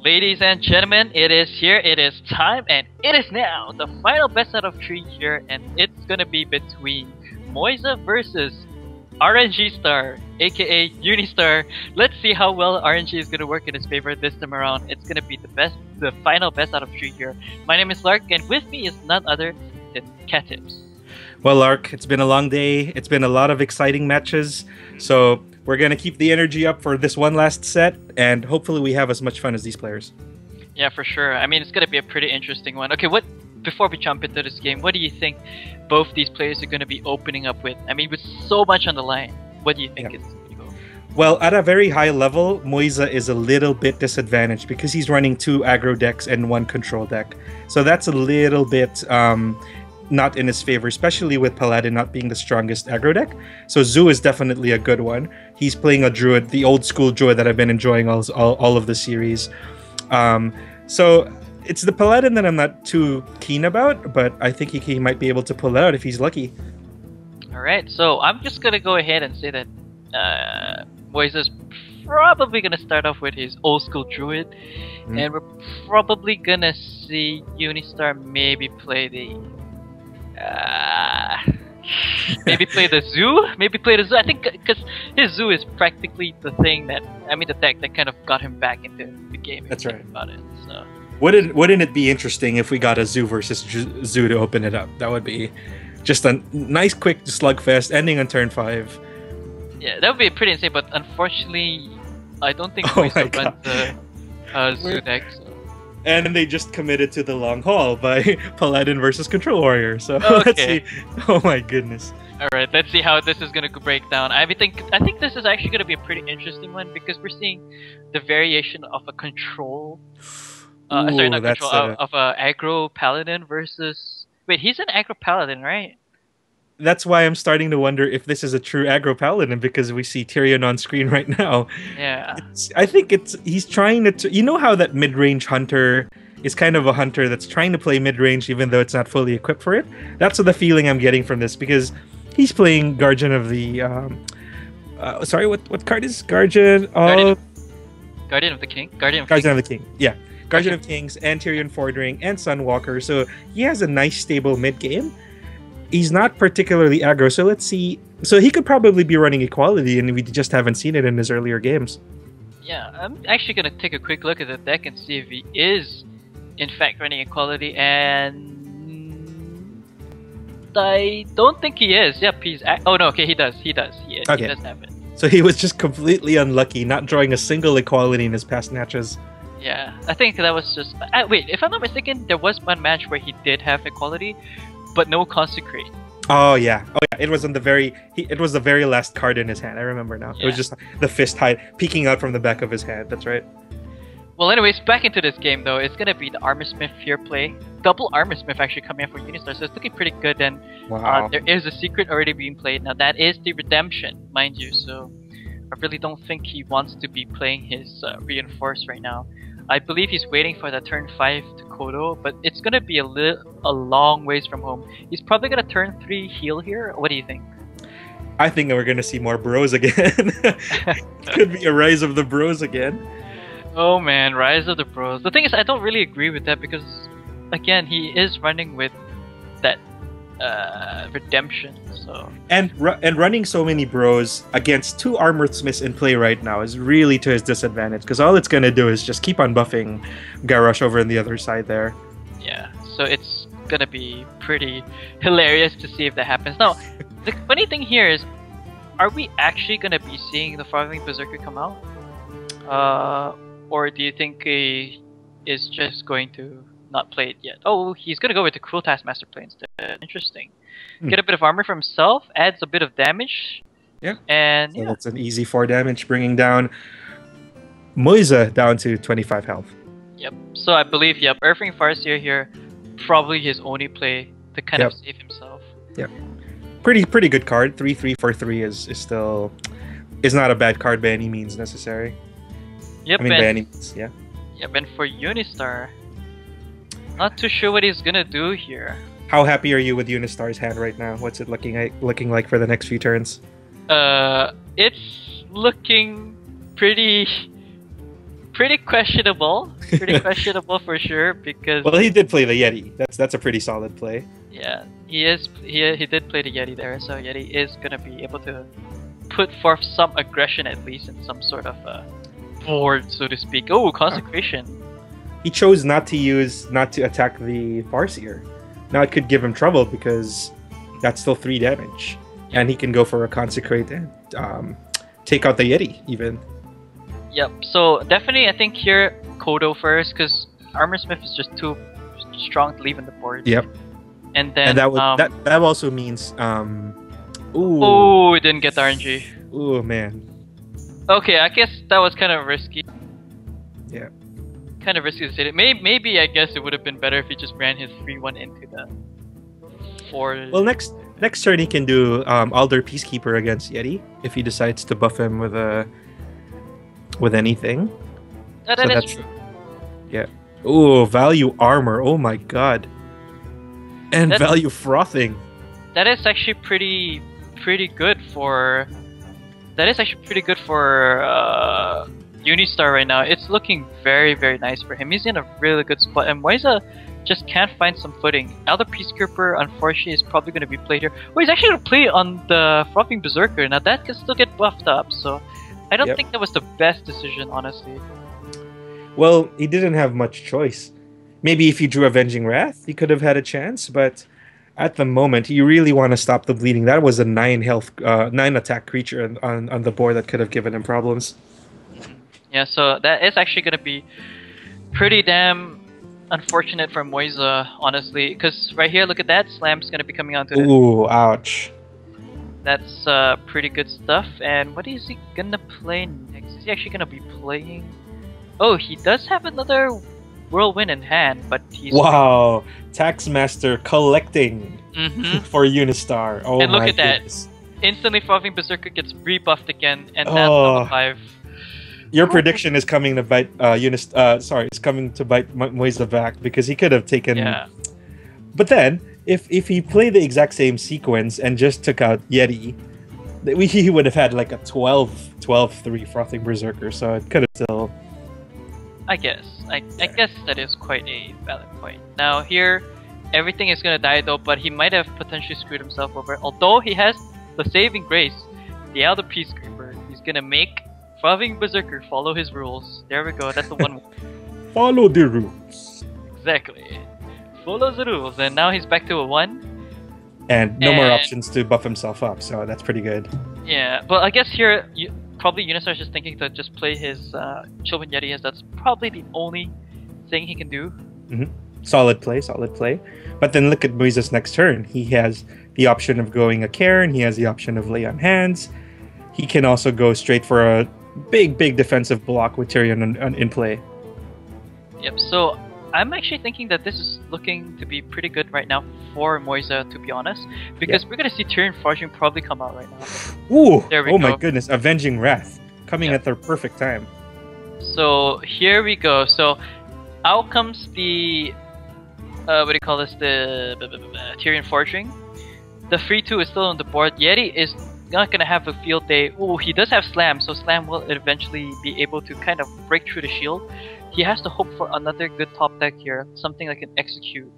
Ladies and gentlemen, it is here, it is time, and it is now the final best out of 3 here, and it's gonna be between Muizaa versus RNG Star, aka Unistar. Let's see how well RNG is gonna work in his favor this time around. It's gonna be the final best out of 3 here. My name is Larc, and with me is none other than Katips. Well, Larc, it's been a long day. It's been a lot of exciting matches. So we're going to keep the energy up for this one last set, and hopefully we have as much fun as these players. Yeah, for sure. I mean, it's going to be a pretty interesting one. Okay, before we jump into this game, what do you think both these players are going to be opening up with? I mean, with so much on the line, what do you think is going to go? Well, at a very high level, Muizaa is a little bit disadvantaged because he's running 2 aggro decks and 1 control deck. So that's a little bit not in his favor, especially with Paladin not being the strongest aggro deck. So Zoo is definitely a good one. He's playing a Druid, the old school Druid that I've been enjoying all of the series. So it's the Paladin that I'm not too keen about, but I think he might be able to pull it out if he's lucky. Alright, so I'm just going to go ahead and say that Muizaa's probably going to start off with his old school Druid, and we're probably going to see Unistar maybe play the maybe play the Zoo. I think because his Zoo is practically the thing that the deck that kind of got him back into the game. That's right. About it. So wouldn't it be interesting if we got a Zoo versus Zoo to open it up? That would be just a nice quick slugfest ending on turn 5. Yeah, that would be pretty insane. But unfortunately, I don't think Muizaa runs the Zoo deck. So. And they just committed to the long haul by Paladin versus Control Warrior. So okay. Let's see. Oh my goodness. Alright, let's see how this is going to break down. I think this is actually going to be a pretty interesting one because we're seeing the variation of a control. Of a aggro Paladin versus. Wait, he's an aggro Paladin, right? That's why I'm starting to wonder if this is a true aggro Paladin because we see Tyrion on screen right now. Yeah. I think he's trying to... You know how that mid-range hunter is kind of a hunter that's trying to play mid-range even though it's not fully equipped for it? That's the feeling I'm getting from this because he's playing Guardian of the... sorry, what card is Guardian of... Guardian of the King? Guardian of the King, yeah. Guardian of Kings and Tyrion Fordring and Sunwalker. So he has a nice stable mid-game. He's not particularly aggro, so let's see. So he could probably be running Equality, and we just haven't seen it in his earlier games. Yeah, I'm actually going to take a quick look at the deck and see if he is, in fact, running Equality, and I don't think he is. Yep, he's... Oh, no, okay, he does. He does have it. So he was just completely unlucky, not drawing a single Equality in his past matches. Yeah, I think that was just... wait, if I'm not mistaken, there was one match where he did have Equality, but no Consecrate. Oh yeah. It was on the very. It was the very last card in his hand. I remember now. Yeah. It was just the fist hide peeking out from the back of his hand. That's right. Well, anyways, back into this game though. It's gonna be the Armorsmith Fear play. Double Armorsmith actually coming out for Unistar, so it's looking pretty good. And wow. There is a secret already being played now. That is the Redemption, mind you. So I really don't think he wants to be playing his Reinforce right now. I believe he's waiting for the turn 5 to Kodo, but it's gonna be a long ways from home. He's probably gonna turn 3 heal here. What do you think? I think we're gonna see more bros again. It could be a rise of the bros again. Oh man, rise of the bros. The thing is, I don't really agree with that because, again, he is running with that Redemption. So and running so many bros against 2 Armorsmiths in play right now is really to his disadvantage because all it's gonna do is just keep on buffing Garrosh over on the other side there. Yeah, so it's gonna be pretty hilarious to see if that happens. Now, the funny thing here is, are we actually gonna be seeing the Farming Berserker come out? Or do you think he is just going to not play it yet? Oh, he's gonna go with the Cruel Taskmaster play instead. Interesting. Get a bit of armor for himself, adds a bit of damage. Yeah. And so that's an easy 4 damage, bringing down Muizaa down to 25 health. Yep. So I believe, Earthring Farseer here, probably his only play to kind of save himself. Yep. Pretty good card. 3/3 for 3 is not a bad card by any means necessary. Yep. By any means, yeah. Yep. And for Unistar, not too sure what he's gonna do here. How happy are you with Unistar's hand right now? What's it looking like for the next few turns? It's looking pretty pretty questionable. Pretty questionable for sure because. Well, he did play the Yeti. That's a pretty solid play. Yeah, he did play the Yeti there, so Yeti is gonna be able to put forth some aggression at least in some sort of board, so to speak. Oh, consecration. He chose not to attack the Farseer. Now it could give him trouble because that's still 3 damage, and he can go for a consecrate and take out the Yeti even. Yep. So definitely, I think here Kodo first because Armor Smith is just too strong to leave on the board. Yep. And then that also means ooh. Oh, we didn't get the RNG. Oh man. Okay, I guess that was kind of risky. Yeah. Kind of risky to say it. Maybe I guess it would have been better if he just ran his 3-1 into the 4. Well, next turn he can do Alder Peacekeeper against Yeti if he decides to buff him with anything. That is true. Yeah. Oh, value armor. Oh my god. And value frothing. That is actually pretty good for. That is actually pretty good for Unistar right now. It's looking very, very nice for him. He's in a really good spot, and Muizaa just can't find some footing. Elder Peacekeeper, unfortunately, is probably going to be played here. Well, he's actually going to play on the Frothing Berserker. Now that can still get buffed up, so I don't think that was the best decision, honestly. Well, he didn't have much choice. Maybe if he drew Avenging Wrath, he could have had a chance, but at the moment, you really want to stop the bleeding. That was a 9 attack creature on the board that could have given him problems. Yeah, so that is actually going to be pretty damn unfortunate for Muizaa, honestly. Because right here, look at that. Slam's going to be coming onto Ooh, ouch. That's pretty good stuff. And what is he going to play next? Is he actually going to be playing... Oh, he does have another Whirlwind in hand, but he's... Wow! Taxmaster collecting for Unistar. Oh, and look at goodness. that. Instantly Frothing Berserker gets rebuffed again, and that's level 5. Your prediction is coming to bite it's coming to bite Muizaa back because he could have taken... Yeah. But then, if he played the exact same sequence and just took out Yeti, he would have had like a 12-3 Frothing Berserker, so it could have still... I guess that is quite a valid point. Now here, everything is gonna die though, but he might have potentially screwed himself over. Although he has the saving grace, the Elder Peacekeeper. He's gonna make Frothing Berserker follow his rules. There we go. That's the one. Follow the rules. Exactly. Follows the rules, and now he's back to a 1. And no more options to buff himself up, so that's pretty good. Yeah, but I guess here, probably Unistar is just thinking to just play his Children Yeti, as that's probably the only thing he can do. Solid play. But then look at Muizaa's next turn. He has the option of going a Cairn, he has the option of Lay on Hands. He can also go straight for a big defensive block with Tyrion in play. Yep, so I'm actually thinking that this is looking to be pretty good right now for Muizaa, to be honest, because we're gonna see Tyrion Fortune probably come out right now. Ooh! There we go. My goodness, Avenging Wrath coming at the perfect time. So here we go. So out comes the what do you call this? The Tyrion Forging. The 3-2 is still on the board. Yeti is not gonna have a field day. Ooh, he does have Slam, so Slam will eventually be able to kind of break through the shield. He has to hope for another good top deck here, something that can execute.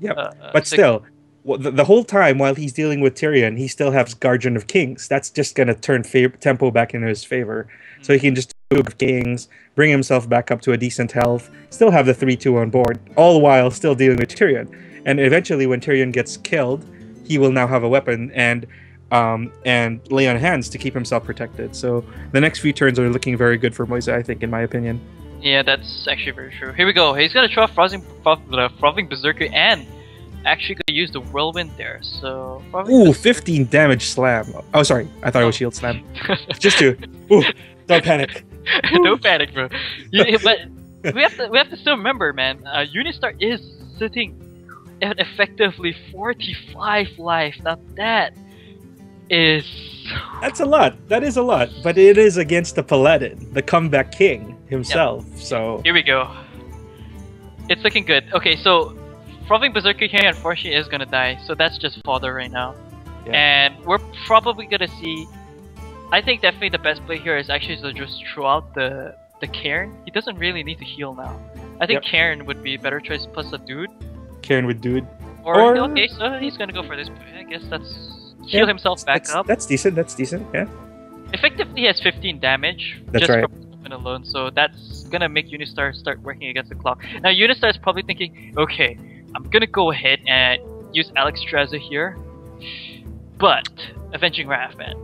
Yep, but still, the whole time while he's dealing with Tyrion, he still has Guardian of Kings. That's just going to turn tempo back in his favor. So he can just do Kings, bring himself back up to a decent health, still have the 3-2 on board, all while still dealing with Tyrion. And eventually when Tyrion gets killed, he will now have a weapon and Lay on Hands to keep himself protected. So the next few turns are looking very good for Muizaa, I think, in my opinion. Yeah, that's actually very true. Here we go. He's gonna try Frothing Berserker and actually gonna use the Whirlwind there. So ooh, 15 damage Slam. Oh, sorry, I thought it was Shield Slam. Just to ooh, don't panic. Don't panic, bro. But we have to still remember, man. Unistar is sitting at effectively 45 life. Now that's a lot. That is a lot, but it is against the Paladin, the comeback king himself. Yep. So here we go. It's looking good. Okay, so Frothing Berserker here unfortunately is gonna die, so that's just fodder right now. Yeah. And we're probably gonna see. I think definitely the best play here is actually to just throw out the the Cairn. He doesn't really need to heal now. I think Cairn would be a better choice plus a dude. Cairn with dude. Or okay, so he's gonna go for this. I guess that's heal himself back up. That's decent. That's decent. Yeah. Effectively, he has 15 damage That's just right. from movement alone. So that's gonna make Unistar start working against the clock. Now Unistar is probably thinking, okay, I'm gonna go ahead and use Alex Straza here, but Avenging Wrath, man.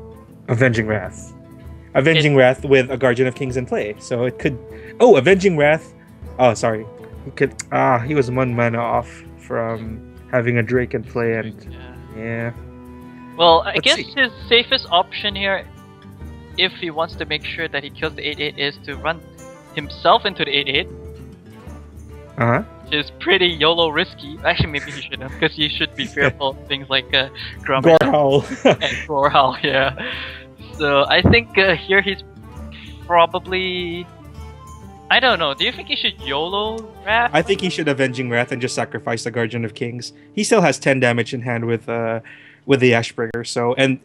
Avenging Wrath. Avenging Wrath with a Guardian of Kings in play, so it could. Oh, Avenging Wrath. Oh, sorry. He could. He was 1 mana off from having a Drake in play, and yeah. Well, I Let's guess see. his safest option here, if he wants to make sure that he kills the 8/8, is to run himself into the 8/8, which is pretty YOLO risky. Actually, maybe he shouldn't, because he should be fearful of things like Grum Gorehowl. and Gorehowl, yeah. So I think here he's probably... I don't know. Do you think he should YOLO Wrath? I think he should Avenging Wrath and just sacrifice the Guardian of Kings. He still has 10 damage in hand with the Ashbringer, so and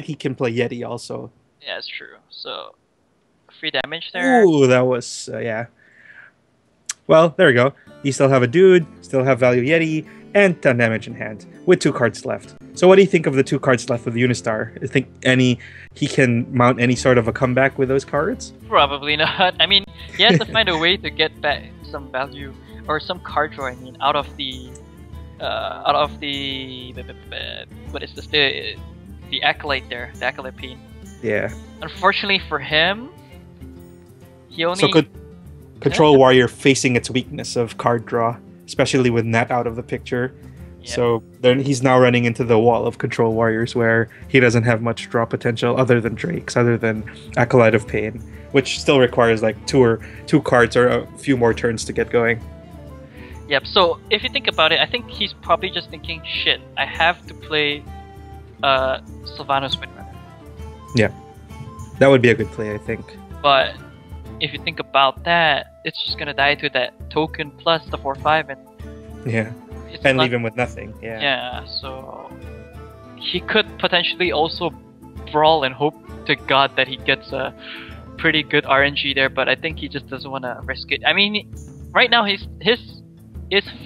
he can play Yeti also. Yeah, it's true. So 3 damage there. Ooh, that was yeah. Well, there we go. You still have a dude, still have value Yeti, and 10 damage in hand with 2 cards left. So what do you think of the 2 cards left with Unistar? I think he can mount any sort of a comeback with those cards? Probably not. I mean, he has to find a way to get back some value or some card draw. I mean, out of the what is this? The acolyte there, the acolyte pain. Yeah. Unfortunately for him, he only. So could Control Warrior facing its weakness of card draw, especially with Nat out of the picture. Yep. So then he's now running into the wall of Control Warriors where he doesn't have much draw potential other than Drakes, other than Acolyte of Pain, which still requires like two cards or a few more turns to get going. Yep, so if you think about it, I think he's probably just thinking, shit, I have to play Sylvanas Windrunner. Yeah. That would be a good play, I think. But if you think about that, it's just gonna die to that token plus the 4/5 and yeah. And leave him with nothing. Yeah. Yeah, so he could potentially also brawl and hope to God that he gets a pretty good RNG there, but I think he just doesn't want to risk it. I mean, right now his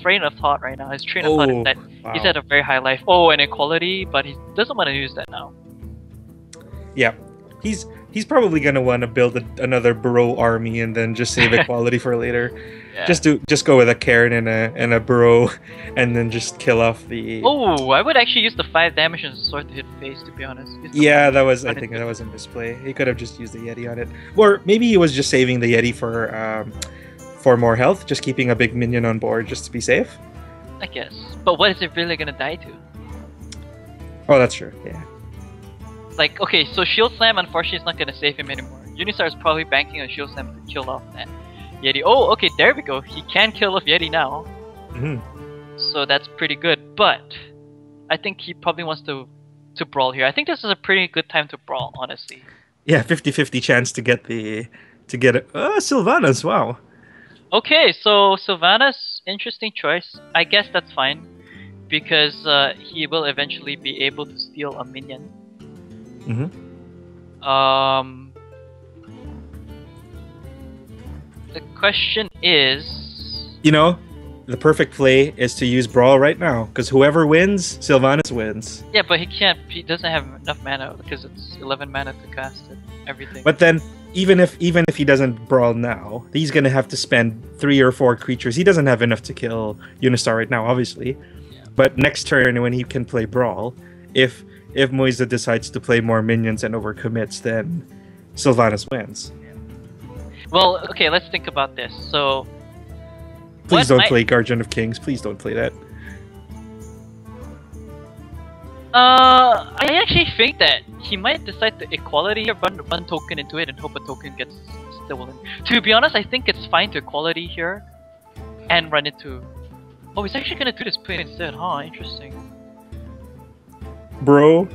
train of thought right now, his train of thought is that he's at a very high life. Oh, and equality, but he doesn't want to use that now. Yeah, he's probably gonna want to build another Burrow army and then just save equality for later. Yeah. Just go with a Karen and a Burrow, and then just kill off the. Oh, I would actually use the 5 damage and sword to hit face, to be honest. Yeah, I think that was a misplay. He could have just used the Yeti on it, or maybe he was just saving the Yeti for more health, just keeping a big minion on board just to be safe. I guess, but what is it really gonna die to? Oh, that's true. Yeah. Like, okay, so Shield Slam unfortunately is not gonna save him anymore. Unistar is probably banking on Shield Slam to kill off that Yeti. Oh, okay, there we go. He can kill off Yeti now. Mm-hmm. So that's pretty good, but I think he probably wants to brawl here. I think this is a pretty good time to brawl, honestly. Yeah, 50-50 chance to get Sylvanas, wow. Okay, so Sylvanas, interesting choice. I guess that's fine, because he will eventually be able to steal a minion. Mm-hmm. The question is... the perfect play is to use Brawl right now, because whoever wins, Sylvanas wins. Yeah, but he doesn't have enough mana, because it's 11 mana to cast it, everything. But then, even if he doesn't Brawl now, he's gonna have to spend 3 or 4 creatures. He doesn't have enough to kill Unistar right now, obviously. Yeah. But next turn, when he can play Brawl, if Muizaa decides to play more minions and overcommits, then Sylvanas wins. Well, okay, let's think about this. So, please don't play Guardian of Kings. Please don't play that. I actually think that he might decide to equality here, run one token into it, and hope a token gets stolen. To be honest, I think it's fine to equality here, and run into. Oh, he's actually gonna do this play instead, huh? Interesting. Bro.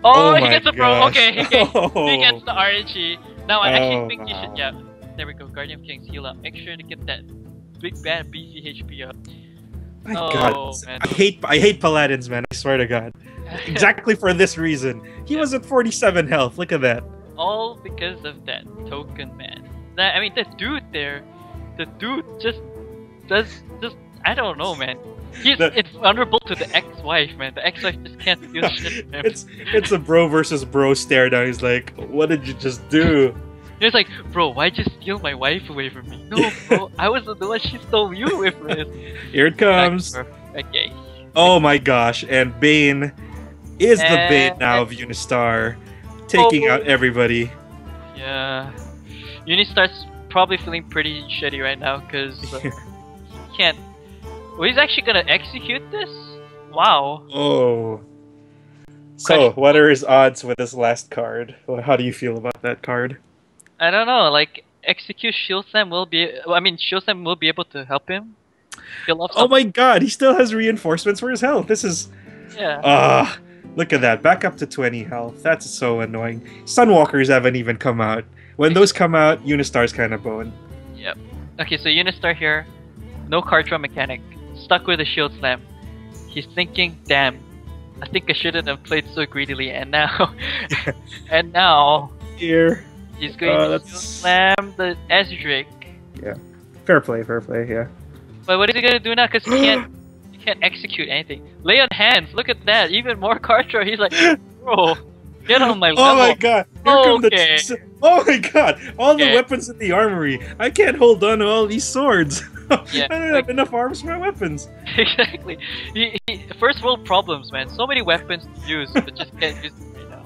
Oh, he gets the bro. Okay, he gets the RNG. Now I actually think he should. Yeah, there we go. Guardian of Kings heal up. Make sure to get that big bad BC HP up. My God, man. I hate Paladins, man. I swear to God. Exactly for this reason. He was at 47 health. Look at that. All because of that token, man. I mean, the dude just does I don't know, man. It's vulnerable to the ex-wife, man. The ex-wife just can't do shit. Man. It's a bro versus bro stare down. He's like, "What did you just do?" It's like, bro, why just steal my wife away from me? No, bro, I was the one she stole you away from. Here it comes. Okay. Oh my gosh! And Bane is the Bane now of Unistar, taking out everybody. Yeah, Unistar's probably feeling pretty shitty right now because he can't. Well, he's actually gonna execute this? Wow. Oh. So, what are his odds with this last card? How do you feel about that card? I don't know. Like, execute Shield Slam will be. I mean, Shield Slam will be able to help him. Oh my god, he still has reinforcements for his health. This is. Yeah. Look at that. Back up to 20 health. That's so annoying. Sunwalkers haven't even come out. When those come out, Unistar's kind of boned. Yep. Okay, so Unistar here. No card draw mechanic. Stuck with a Shield Slam. He's thinking, damn, I think I shouldn't have played so greedily, and now here he's going to Shield Slam the Ezreal. Yeah. Fair play, yeah. But what is he gonna do now? Because he can't execute anything. Lay on hands, look at that, even more card draw. He's like, bro, get on my level. Oh my god, oh my god, all the weapons in the armory. I can't hold on to all these swords. Yeah, I don't have enough arms for my weapons. Exactly. First world problems, man. So many weapons to use, but just can't use them right now.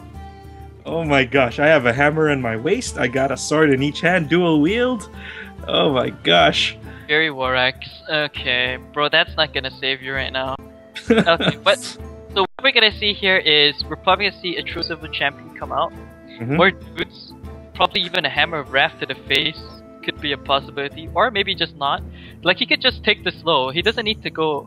Oh my gosh, I have a hammer in my waist. I got a sword in each hand, dual wield. Oh my gosh. Very Warax. Okay, bro, that's not gonna save you right now. Okay, but so what we're gonna see here is we're probably gonna see a True Silver Champion come out. More dudes, probably even a Hammer of Wrath to the face could be a possibility, or maybe just not. Like, he could just take this slow. He doesn't need to go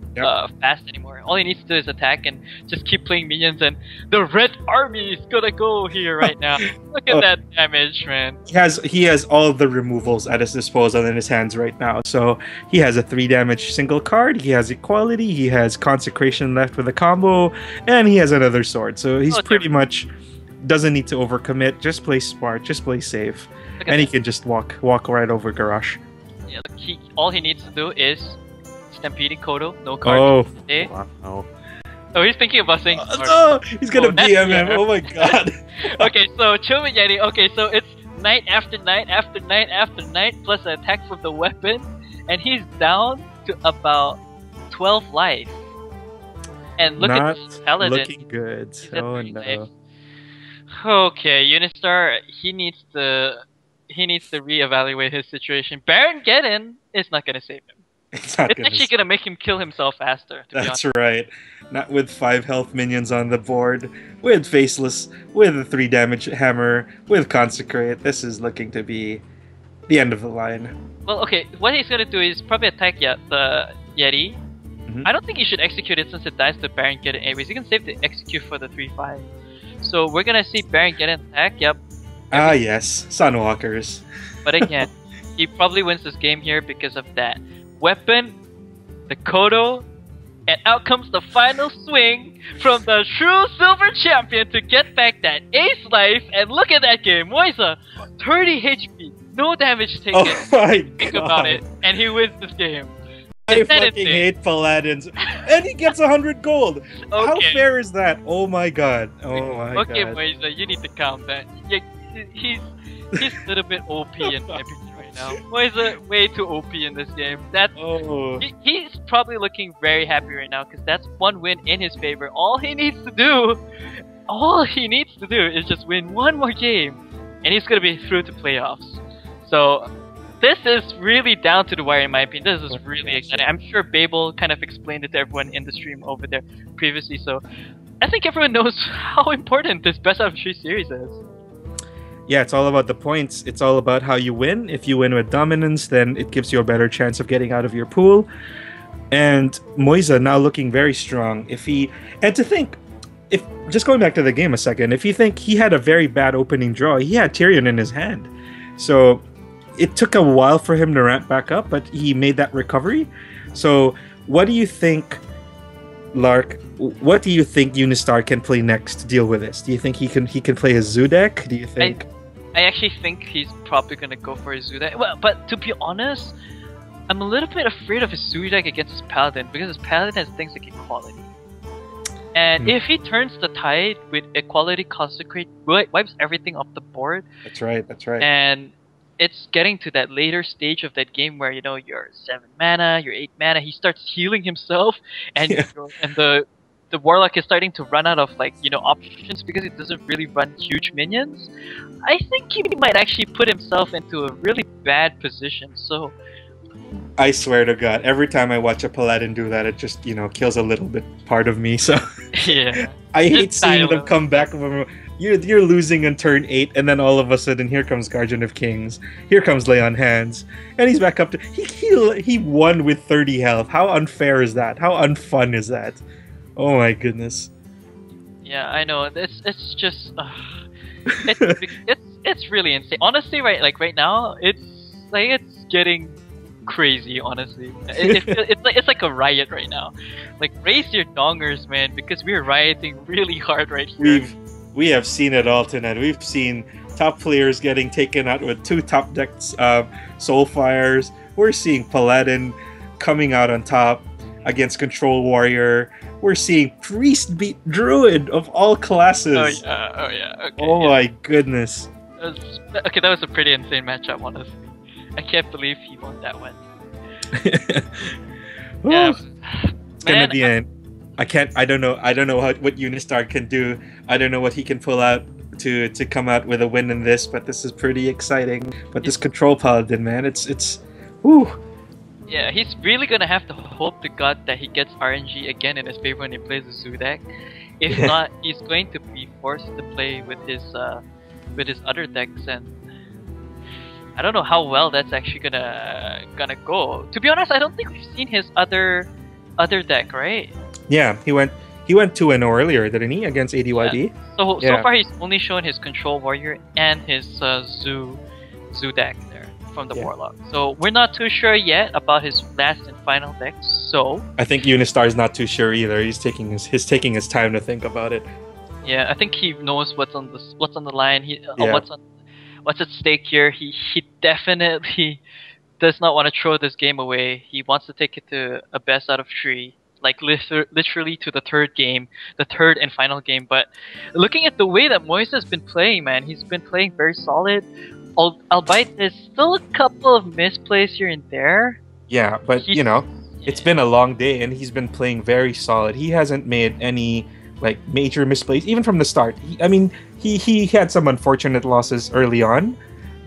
fast anymore. All he needs to do is attack and just keep playing minions, and the red army is gonna go here right now. Look at that damage, man. He has all the removals at his disposal in his hands right now. So he has a 3 damage single card, he has equality, he has consecration left with a combo, and he has another sword. So he's pretty much doesn't need to overcommit, just play smart, just play safe. And he can just walk right over Garrosh. Yeah, all he needs to do is Stampeding Kodo, no card. Wow. Oh, he's thinking about saying. Oh, he's gonna BM him. Oh my god. Okay, so Chillman Yeti. Okay, so it's night after night after night after night plus an attack from the weapon, and he's down to about 12 life. And look at this paladin. Looking good. Oh no. Life. Okay, Unistar. He needs to reevaluate his situation. Baron Geddon is not gonna save him. It's actually gonna make him kill himself faster. That's right. Not with 5 health minions on the board, with Faceless, with a 3 damage hammer, with Consecrate. This is looking to be the end of the line. Well, okay, what he's gonna do is probably attack the Yeti. I don't think he should execute it since it dies to Baron Geddon anyways. He can save the execute for the 3/5. So we're gonna see Baron Geddon attack, yep. Yes, Sunwalkers. But again, he probably wins this game here because of that. Weapon, the Kodo, and out comes the final swing from the True Silver Champion to get back that ace life, and look at that game, Muizaa, 30 HP, no damage taken. Oh my god. Think about it, and he wins this game. I fucking hate Paladins. And he gets 100 gold. Okay. How fair is that? Oh my god. Oh my god. Okay, Muizaa, you need to calm down. He's a little bit OP in my opinion right now. Muizaa way too OP in this game. He's probably looking very happy right now because that's one win in his favor. All he needs to do is just win one more game, and he's gonna be through to playoffs. So this is really down to the wire in my opinion. This is really exciting. I'm sure Babel kind of explained it to everyone in the stream over there previously, so I think everyone knows how important this best out of 3 series is. Yeah, it's all about the points. It's all about how you win. If you win with dominance, then it gives you a better chance of getting out of your pool. And Muizaa now looking very strong. Just going back to the game a second, if you think he had a very bad opening draw, he had Tyrion in his hand. So it took a while for him to ramp back up, but he made that recovery. So what do you think, Larc? What do you think Unistar can play next to deal with this? Do you think he can play his Zoo deck? Do you think? I actually think he's probably gonna go for his Zoo deck. Well, but to be honest, I'm a little bit afraid of his Zoo deck against his Paladin because his Paladin has things like Equality. And if he turns the tide with Equality Consecrate, wipes everything off the board. That's right. That's right. And it's getting to that later stage of that game where you're 7 mana, you're 8 mana. He starts healing himself, and and the Warlock is starting to run out of options because it doesn't really run huge minions. I think he might actually put himself into a really bad position. So I swear to God, every time I watch a Paladin do that, it just kills a little bit part of me. So yeah, I hate seeing them come back from. You're losing on turn 8, and then all of a sudden, here comes Guardian of Kings. Here comes Lay on Hands, and he's back up to. He won with 30 health. How unfair is that? How unfun is that? Oh my goodness. Yeah, I know. It's just it's really insane. Honestly, right now, it's getting crazy. Honestly, it's like a riot right now. Like, raise your dongers, man, because we're rioting really hard right here. We have seen it all tonight. We've seen top players getting taken out with 2 top decks, Soulfires. We're seeing Paladin coming out on top against Control Warrior. We're seeing Priest beat Druid of all classes. Oh yeah. Okay, oh my goodness. That was a pretty insane matchup, honestly. I can't believe he won that one. It's gonna be an. I don't know what Unistar can do. I don't know what he can pull out to come out with a win in this, but this is pretty exciting. But this Control Paladin, man, it's whoo. Yeah, he's really gonna have to hope to God that he gets RNG again in his favor when he plays the Zoo deck. If not, he's going to be forced to play with his other decks, and I don't know how well that's actually gonna go. To be honest, I don't think we've seen his other deck, right? Yeah, he went 2-0 earlier, didn't he, against ADYB? Yeah. So far he's only shown his Control Warrior and his Zoo deck there from the Warlock. So we're not too sure yet about his last and final deck. So I think Unistar's not too sure either. He's taking his time to think about it. Yeah, I think he knows what's on the line. What's at stake here. He definitely does not want to throw this game away. He wants to take it to a best out of 3. Like literally to the third and final game. But looking at the way that Muizaa has been playing, man, he's been playing very solid. Albeit there's still a couple of misplays here and there. Yeah, but it's been a long day, and he's been playing very solid. He hasn't made any major misplays, even from the start. He had some unfortunate losses early on,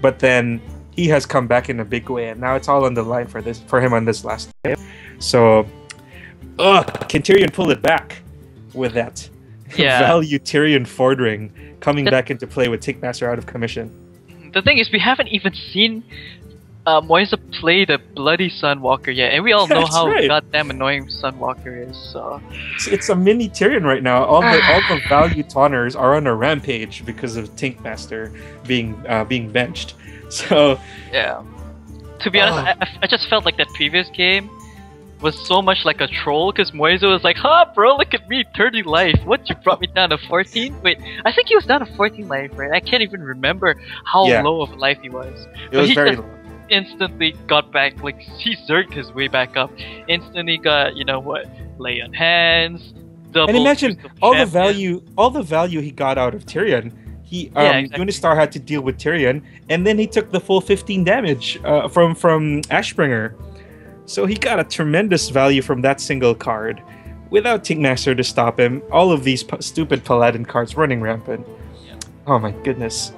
but then he has come back in a big way, and now it's all on the line for him on this last day. So. Can Tyrion pull it back with that value Tyrion Fordring coming back into play with Tinkmaster out of commission? The thing is, we haven't even seen Muizaa play the bloody Sunwalker yet, and we all know how goddamn annoying Sunwalker is. So it's a mini Tyrion right now. All the value taunters are on a rampage because of Tinkmaster being benched. So yeah, to be honest, I just felt like that previous game was so much like a troll, because Muizaa was like, "Ha, bro, look at me, 30 life. What, you brought me down to 14? Wait, I think he was down to 14 life, right? I can't even remember how low of a life he was. It was very low. Instantly got back, like, he zerged his way back up. Instantly got, Lay on Hands, double. And imagine all the value he got out of Tyrion. Exactly. Unistar had to deal with Tyrion, and then he took the full 15 damage from Ashbringer. So he got a tremendous value from that single card. Without Tinkmaster to stop him, all of these stupid Paladin cards running rampant. Yeah. Oh my goodness.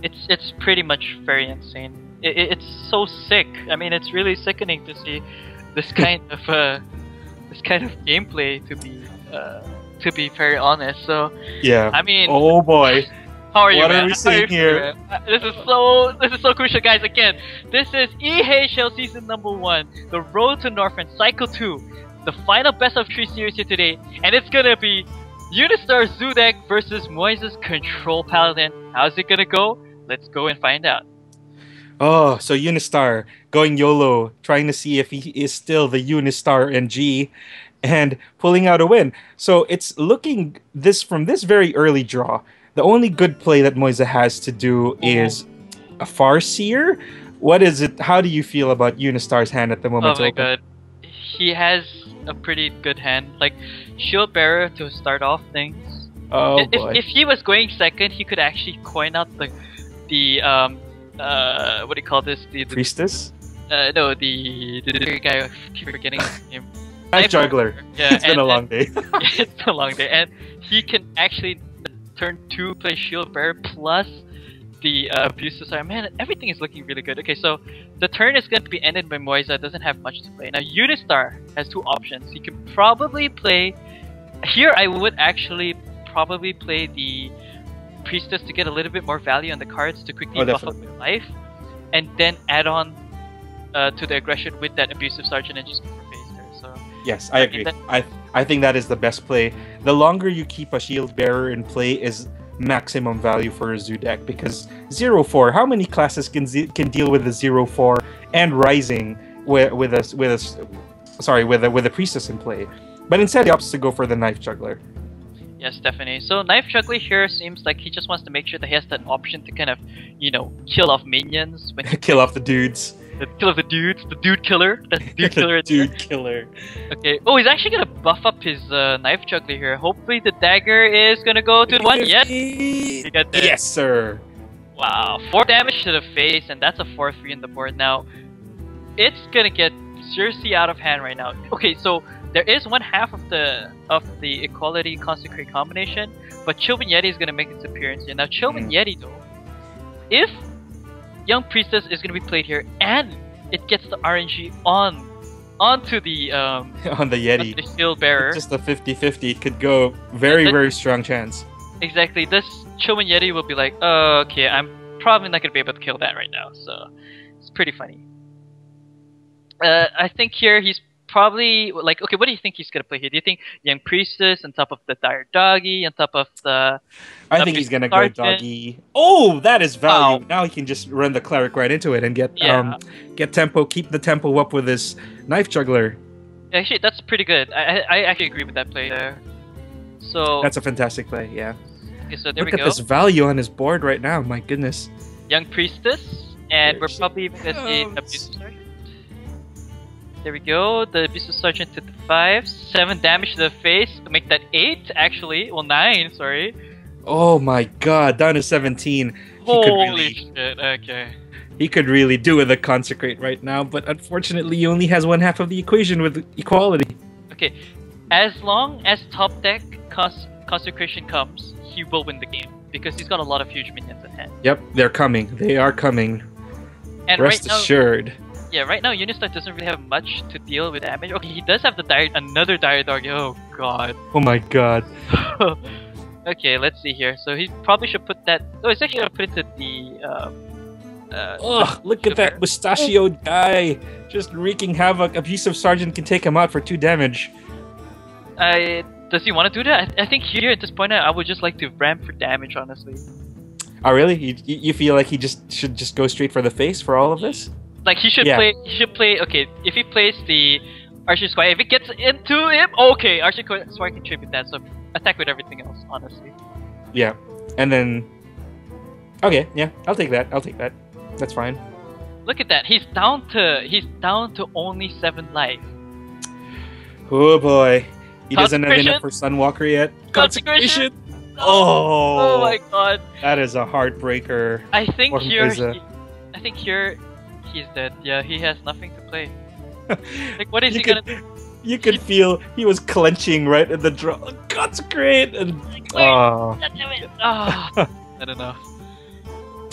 It's pretty much very insane. It's so sick. I mean, it's really sickening to see this kind of gameplay, to be very honest. So yeah. I mean, oh boy. How are you, what man? Are we seeing here? This is so crucial, guys. Again, this is eHL Season Number 1, the Road to Northrend Cycle 2, the final best of 3 series here today, and it's gonna be Unistar Zoo deck versus Muizaa's Control Paladin. How's it gonna go? Let's go and find out. Oh, so Unistar going YOLO, trying to see if he is still the Unistar NG, and pulling out a win. So it's looking from this very early draw. The only good play that Muizaa has to do is a Farseer. What is it? How do you feel about Unistar's hand at the moment? Oh my god. He has a pretty good hand. Like, Shield Bearer to start off things. Oh boy. If he was going second, he could actually coin out the what do you call this? The Priestess? No, the guy, I keep forgetting his name. Knife Juggler. Yeah, it's been a long day. Yeah, it's a long day. And he can actually turn 2 play Shield Bearer plus the Abusive Star. Man, everything is looking really good. Okay, so the turn is going to be ended by Muizaa. Doesn't have much to play. Now, Unistar has 2 options. He can probably play... Here, I would actually probably play the Priestess to get a little bit more value on the cards to quickly buff up with life. And then add on to the aggression with that Abusive Sergeant and just face her. So yes, I agree. I think that is the best play. The longer you keep a Shield Bearer in play is maximum value for a Zoo deck, because 0-4, how many classes can deal with a 0-4 and Rising with a Priestess in play? But instead he opts to go for the Knife Juggler. Yes, definitely. So Knife Juggler here seems like he just wants to make sure that he has that option to kind of, you know, kill off minions when he kill off the dudes. Kill off the dudes, the dude killer. That's the dude killer. Dude killer. Okay. Oh, he's actually gonna buff up his Knife Juggler here. Hopefully the dagger is gonna go to the 1. Yes. He got that. Yes, sir. Wow. 4 damage to the face, and that's a 4-3 in the board. Now, it's gonna get seriously out of hand right now. Okay, so there is 1/2 of the Equality Consecrate combination, but Chilbin Yeti is gonna make its appearance here. Now, Chilbin Yeti though, if Young Priestess is gonna be played here, and it gets the RNG onto the on the Yeti, the Shield Bearer. It's just a 50-50. It could go very strong chance. Exactly. This Chilbin Yeti will be like, oh, okay, I'm probably not gonna be able to kill that right now. So it's pretty funny. I think here he's probably like, okay, what do you think he's gonna play here? Do you think Young Priestess on top of the Dire Doggy, on top of the... I think he's gonna go Doggy. Oh, that is value. Wow. Now he can just run the Cleric right into it and get tempo, keep the tempo up with his Knife Juggler. Actually, that's pretty good. I actually agree with that play there. So that's a fantastic play, yeah. Okay, so there Look at this value on his board right now, my goodness. Young Priestess, and we're probably gonna see Abusive Sergeant. There we go, the Abusive Sergeant to the 5, 7 damage to the face, to make that 8 actually, well 9, sorry. Oh my god, down to 17. Holy shit, okay. He could really do with a Consecrate right now, but unfortunately he only has 1/2 of the equation with Equality. Okay, as long as top deck Consecration comes, he will win the game, because he's got a lot of huge minions at hand. Yep, they're coming. They are coming. And rest assured. Yeah, right now Unistar doesn't really have much to deal with damage. Okay, he does have another Dire Dog. Oh god. Oh my god. Okay, let's see here. So he probably should put that... Oh, he's actually gonna put it to the... look at that mustachioed guy! Just wreaking havoc. Abusive Sergeant can take him out for 2 damage. Does he want to do that? I think here at this point I would just like to ramp for damage, honestly. Oh really? You feel like he should just go straight for the face for all of this? Like he should play. He should play. Okay, if he plays the Archer Squire, if it gets into him, okay, Archer Squire can tribute that. So attack with everything else, honestly. Yeah, and then okay, yeah, I'll take that. That's fine. Look at that. He's down to only 7 life. Oh boy, he doesn't have enough for Sunwalker yet. Consecration. Oh my god. That is a heartbreaker. I think here he's dead. Yeah, he has nothing to play. Like, what is he gonna do? You could feel he was clenching right at the draw. Consecrate and not enough.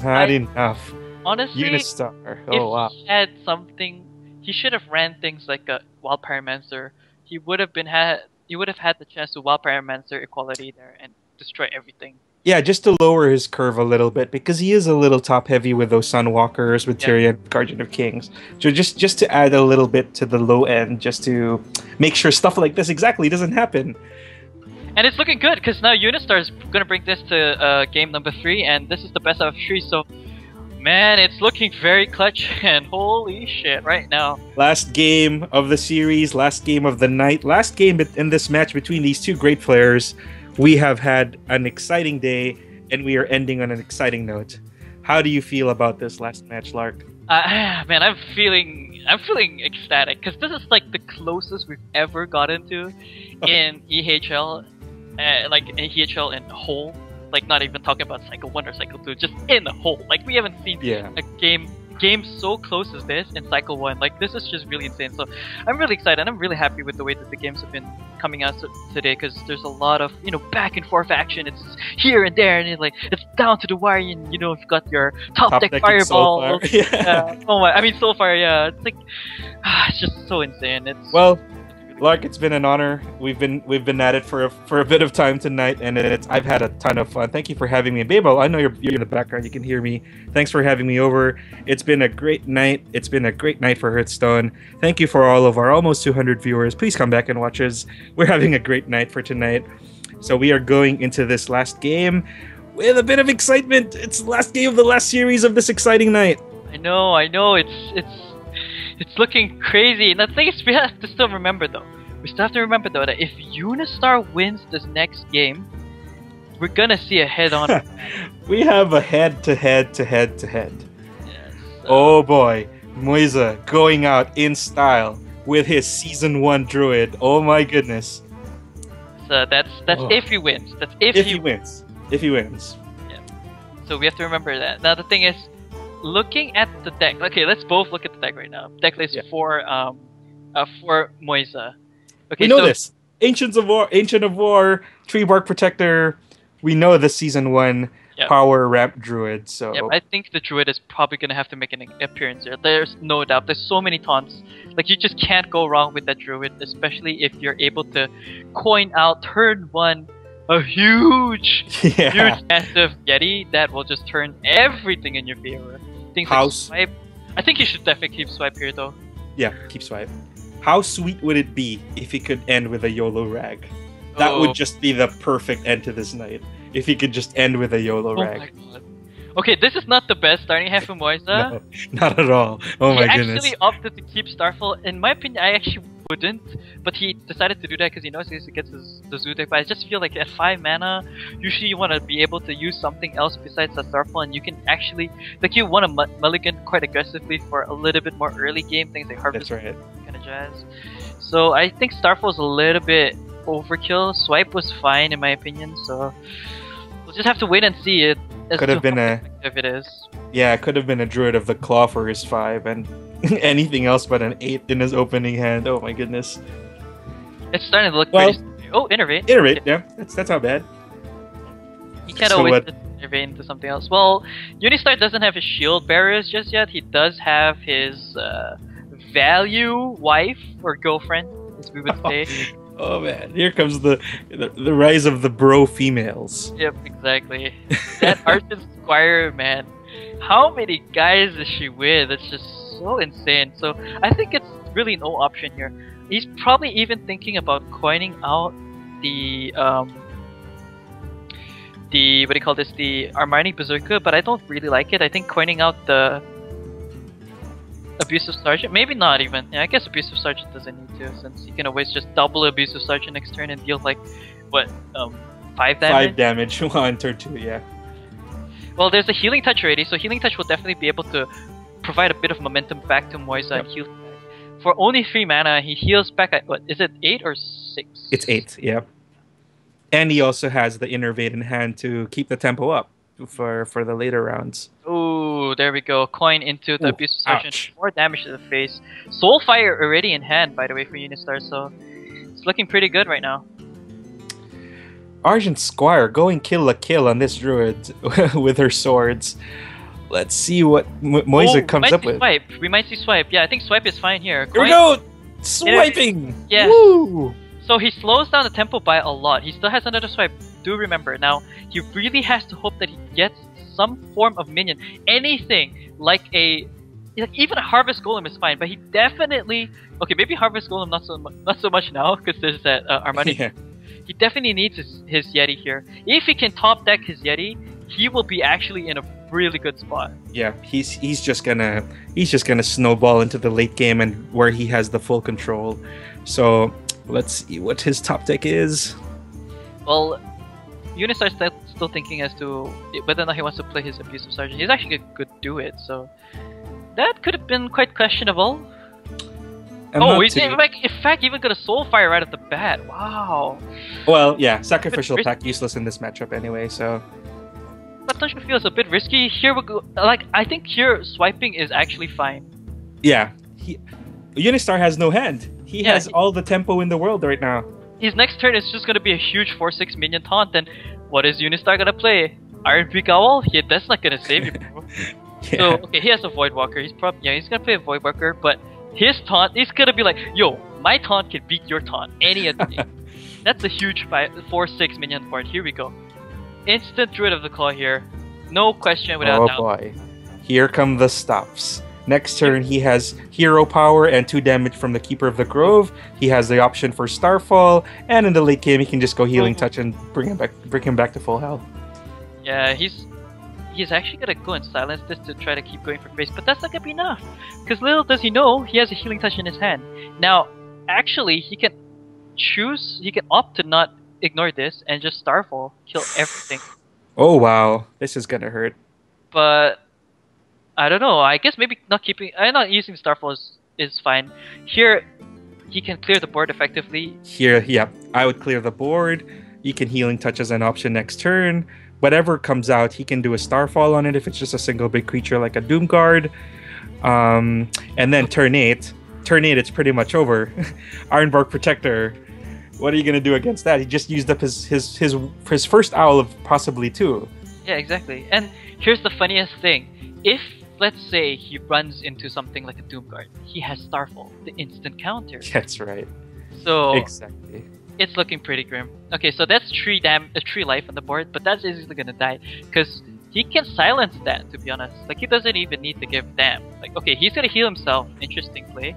Not enough. Honestly, Unistar. If he had something, he should have ran things like a Wild Pyromancer. He would have had the chance to Wild Pyromancer Equality there and destroy everything. Yeah, just to lower his curve a little bit, because he is a little top heavy with those Sunwalkers, with Tyrion, Guardian of Kings. So just to add a little bit to the low end, just to make sure stuff like this exactly doesn't happen. And it's looking good, because now Unistar is going to bring this to game number 3, and this is the best out of 3, so man, it's looking very clutch, and holy shit, right now. Last game of the series, last game of the night, last game in this match between these two great players. We have had an exciting day. and we are ending on an exciting note. How do you feel about this last match, Larc? Man, I'm feeling ecstatic because this is like the closest we've ever gotten to in eHL, like in eHL in whole. Like not even talking about Cycle 1 or Cycle 2, just in the whole. Like we haven't seen a game so close as this in Cycle 1. Like this is just really insane. So I'm really excited. I'm really happy with the way that the games have been coming out today because there's a lot of back and forth action. It's here and there, and it's down to the wire. And you've got your top deck fireball. Oh my! I mean Soulfire. Yeah, it's like it's just so insane. It's Larc, it's been an honor. We've been at it for a bit of time tonight, and I've had a ton of fun. Thank you for having me, Babel. I know you're in the background. You can hear me. Thanks for having me over. It's been a great night. It's been a great night for Hearthstone. Thank you for all of our almost 200 viewers. Please come back and watch us. We're having a great night for tonight. So we are going into this last game with a bit of excitement. It's the last game of the last series of this exciting night. I know. It's looking crazy. And the thing is, we have to still remember though. We still have to remember though that if Unistar wins this next game, we're gonna see a head-on. We have a head-to-head. Yes, oh boy, Muizaa going out in style with his Season 1 Druid. Oh my goodness. So that's if he wins. That's if he wins. If he wins. Yeah. So we have to remember that. Now the thing is, looking at the deck. Okay, let's both look at the deck right now. Deck list for Muizaa. Okay, we know this. Ancient of War, Tree Bark Protector. We know the Season 1 Power Ramp Druid. So I think the Druid is probably gonna have to make an appearance here. There's no doubt. There's so many taunts. Like you just can't go wrong with that Druid, especially if you're able to coin out turn 1 a huge massive Yeti that will just turn everything in your favor. Things like swipe. I think you should definitely keep swipe here though. Yeah, keep swipe. How sweet would it be if he could end with a YOLO rag? That would just be the perfect end to this night. If he could just end with a YOLO rag. My God. Okay, this is not the best starting half of Muizaa. No, not at all. Oh my goodness. He actually opted to keep Starfall. In my opinion, I actually wouldn't, but he decided to do that because he knows he gets the Zoo deck. But I just feel like at 5 mana, usually you want to be able to use something else besides the Starfall, and you can actually, like, you want to mulligan quite aggressively for a little bit more early game, things like Harvest kind of jazz. So I think Starfall is a little bit overkill. Swipe was fine in my opinion, so we'll just have to wait and see it. Could have been if it is. Yeah, it could have been a Druid of the Claw for his 5 and anything else but an 8 in his opening hand. Oh my goodness. It's starting to look pretty. Oh, Innervate. Innervate, yeah. That's not bad. You can't always Innervate into something else. Well, Unistar doesn't have his shield bearers just yet. He does have his value wife or girlfriend, as we would say. Oh man, here comes the rise of the bro females. Yep, exactly. That Archon Squire, man. How many guys is she with? It's just so insane. So I think it's really no option here. He's probably even thinking about coining out the what do you call this? The Armani Berserker, but I don't really like it. I think coining out the Abusive Sergeant, maybe not even. Yeah, I guess Abusive Sergeant doesn't need to, since you can always just double Abusive Sergeant next turn and deal like what 5 damage. 5 damage on turn 2, yeah. Well, there's a Healing Touch already, so Healing Touch will definitely be able to provide a bit of momentum back to Muizaa and heal. For only 3 mana, he heals back at what is it, 8 or 6? It's 8, yeah. And he also has the Innervate in hand to keep the tempo up for the later rounds. Ooh, there we go. Coin into the Abusive Sergeant. More damage to the face. Soulfire already in hand, by the way, for Unistar, so it's looking pretty good right now. Argent Squire going kill a kill on this Druid with her swords. Let's see what Muizaa comes up with. Swipe. We might see Swipe. Yeah, I think Swipe is fine here. Here we go! Swiping! Yeah. Woo! So he slows down the tempo by a lot. He still has another Swipe. Do remember. Now, he really has to hope that he gets some form of minion. Anything like even a Harvest Golem is fine, but he definitely... Okay, maybe Harvest Golem not so much now, because there's that Armani. Yeah. He definitely needs his Yeti here. If he can top deck his Yeti, he will be actually in a really good spot. Yeah, he's just gonna snowball into the late game and where he has the full control. So let's see what his top deck is. Well, Unistar still thinking as to whether or not he wants to play his abusive sergeant. He's actually good do it, so that could have been quite questionable. He's in fact even got a soul fire right at the bat. Wow. Well, yeah, sacrificial attack useless in this matchup anyway, so. But don't you feel it's a bit risky? Here we go. Like, I think here swiping is actually fine. Yeah, Unistar has no hand. He has all the tempo in the world right now. His next turn is just gonna be a huge 4/6 minion taunt. And what is Unistar gonna play? Iron Peak Owl? Yeah, that's not gonna save you, bro. Yeah. So okay, he has a Void Walker. He's gonna play a Void Walker, but his taunt is gonna be like, yo, my taunt can beat your taunt any other day. That's a huge 4/6 minion board. Here we go. Instant Druid of the Claw here. No question without doubt. Oh boy. Here come the stops. Next turn, he has hero power and 2 damage from the Keeper of the Grove. He has the option for Starfall, and in the late game, he can just go Healing Touch and bring him back to full health. Yeah, he's actually gonna go and silence this to try to keep going for face, but that's not gonna be enough. Because little does he know, he has a Healing Touch in his hand. Now, actually, he can opt to not ignore this and just Starfall, kill everything. Oh wow, this is gonna hurt. But I don't know. I guess maybe not using Starfall is fine. Here, he can clear the board effectively. Here, yeah, I would clear the board. You can Healing Touch as an option next turn. Whatever comes out, he can do a Starfall on it if it's just a single big creature like a Doom Guard. And then turn 8, it's pretty much over. Ironbark Protector. What are you gonna do against that? He just used up his first owl of possibly 2. Yeah, exactly. And here's the funniest thing: if let's say he runs into something like a Doomguard, he has Starfall, the instant counter. That's right. So exactly, it's looking pretty grim. Okay, so that's 3 life on the board, but that's easily gonna die because he can silence that. To be honest, like he doesn't even need to give damn. Like okay, he's gonna heal himself. Interesting play.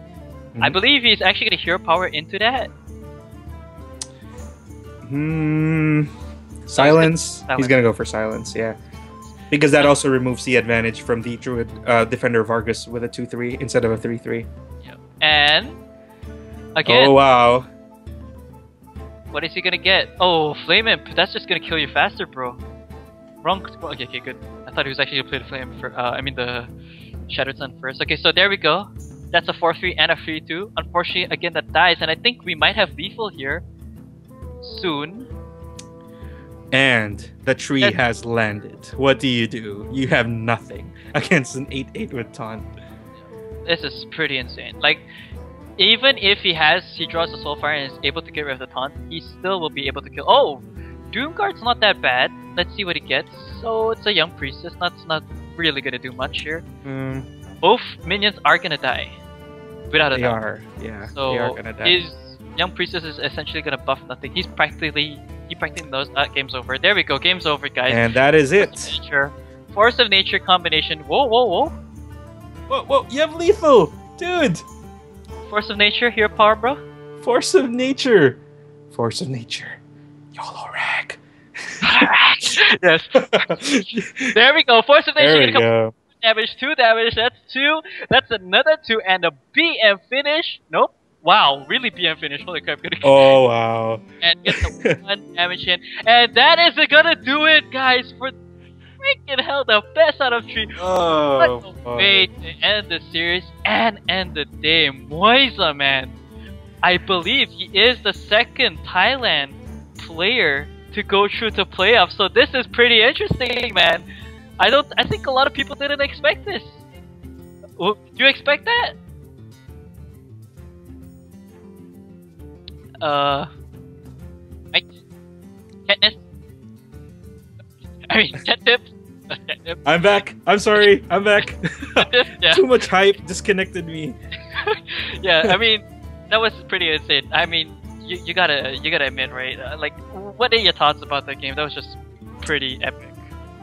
I believe he's actually gonna hero power into that. Silence. He's gonna go for silence. Yeah. Because that also removes the advantage from the Druid Defender Vargas with a 2/3 instead of a 3/3. Yep. And again. Oh wow. What is he gonna get? Oh, Flame Imp. That's just gonna kill you faster, bro. Wrong. Okay, good. I thought he was actually gonna play the Flame for. The Shattered Sun first. Okay, so there we go. That's a 4/3 and a 3/2. Unfortunately, again that dies, and I think we might have lethal here soon. And the tree has landed. What do? You have nothing against an 8/8 with taunt. This is pretty insane. Like, even if he draws the Soulfire and is able to get rid of the taunt, he still will be able to kill. Oh, Doomguard's not that bad. Let's see what he gets. So it's a Young Priestess. That's not really gonna do much here. Both minions are gonna die, without a doubt. They are, yeah. So they are gonna die. His Young Priestess is essentially gonna buff nothing. He practically knows that game's over. There we go, game's over, guys. And that is it. Force of Nature combination. Whoa. Whoa, you have lethal! Dude! Force of Nature, hero power, bro. Force of Nature! YOLO rag. Yes. There we go, Force of Nature. There we go. Damage, 2 damage, that's 2. That's another 2, and a BM finish. Nope. Wow, really BM finish. Holy crap. Oh, wow. And get the 1 damage in. And that is gonna do it, guys, for freaking hell, the best out of 3. Oh, what a way to end the series and end the day. Muizaa, man. I believe he is the second Thailand player to go through to playoffs. So this is pretty interesting, man. I think a lot of people didn't expect this. Do you expect that? Katniss? Katips? I'm back. I'm sorry. I'm back. Yeah. Too much hype disconnected me. Yeah, I mean, that was pretty insane. I mean, you gotta admit, right? Like, what are your thoughts about that game? That was just pretty epic.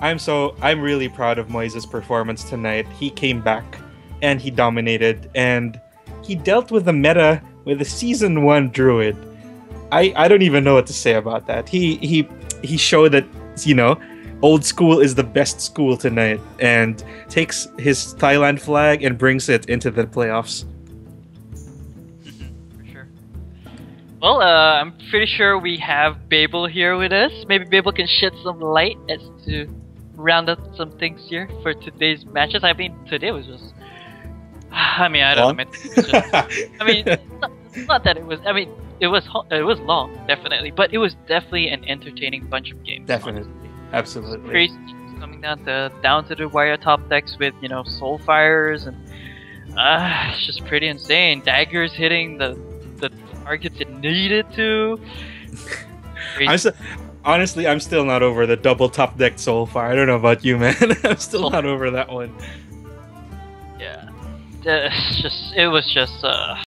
I'm really proud of Muizaa's performance tonight. He came back and he dominated, and he dealt with the meta with a season 1 druid. I don't even know what to say about that. He showed that, old school is the best school tonight, and takes his Thailand flag and brings it into the playoffs. For sure. Well, I'm pretty sure we have Babel here with us. Maybe Babel can shed some light as to round up some things here for today's matches. I mean, today was just. I mean, I don't know. I mean, it's not that it was. I mean, it was long, definitely, but it was definitely an entertaining bunch of games. Definitely, absolutely. Crazy coming down to the wire top decks with Soulfires and it's just pretty insane. Daggers hitting the targets it needed to. Honestly, I'm still not over the double top deck Soulfire. I don't know about you, man. I'm still not over that one. Yeah, it was just